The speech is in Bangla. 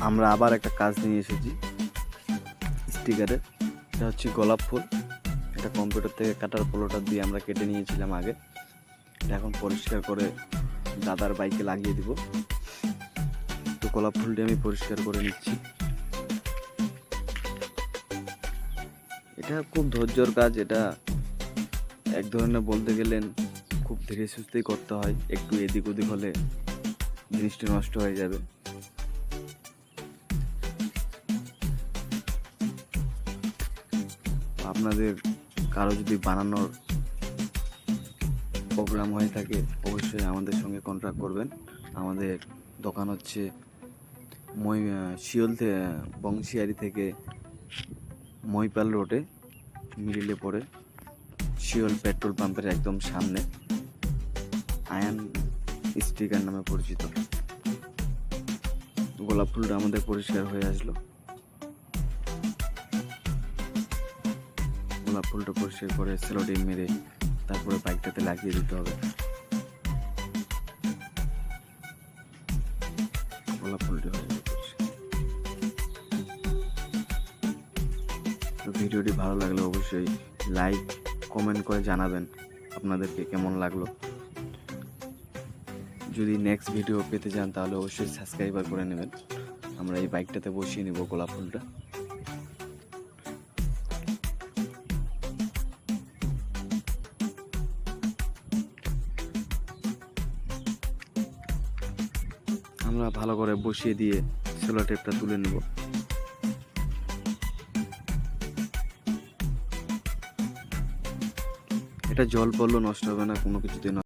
আমরা আবার একটা কাজ নিয়ে এসেছি স্টিকারের। এটা হচ্ছে গোলাপ ফুল। এটা কম্পিউটার থেকে কাটার পোলোটা দিয়ে আমরা কেটে নিয়েছিলাম আগে। এটা এখন পরিষ্কার করে দাদার বাইকে লাগিয়ে দিব। তো গোলাপ ফুলটি আমি পরিষ্কার করে নিচ্ছি। এটা খুব ধৈর্যর কাজ। এটা এক ধরনের বলতে গেলেন খুব ধীরে সুস্থেই করতে হয়। একটু এদিক ওদিক হলে জিনিসটি নষ্ট হয়ে যাবে। আপনাদের কারো যদি বানানোর প্রোগ্রাম হয়ে থাকে অবশ্যই আমাদের সঙ্গে কন্ট্যাক্ট করবেন। আমাদের দোকান হচ্ছে শিওল বংশিয়ারি থেকে মহিপাল রোডে মিডিলে পড়ে, শিওল পেট্রোল পাম্পের একদম সামনে, আয়ান স্টিকার নামে পরিচিত। গোলাপ ফুলটা আমাদের পরিষ্কার হয়ে আসলো। গোলাপ ফুলটা পরিষ্কার করে সেলোটেপ মেরে তারপরে বাইকটাতে লাগিয়ে দিতে হবে। গোলাপ ফুলটি হয়ে যাবে পরিষ্কার। তো ভিডিওটি ভালো লাগলে অবশ্যই লাইক কমেন্ট করে জানাবেন আপনাদেরকে কেমন লাগলো। যদি নেক্সট ভিডিও পেতে চান তাহলে অবশ্যই সাবস্ক্রাইবার করে নেবেন। আমরা এই বাইকটাতে বসিয়ে নেব গোলাপ ফুলটা। আমরা ভালো করে বসিয়ে দিয়ে সেলো টেপটা তুলে নেব। এটা জল পড়লেও নষ্ট হবে না, কোনো কিছুতে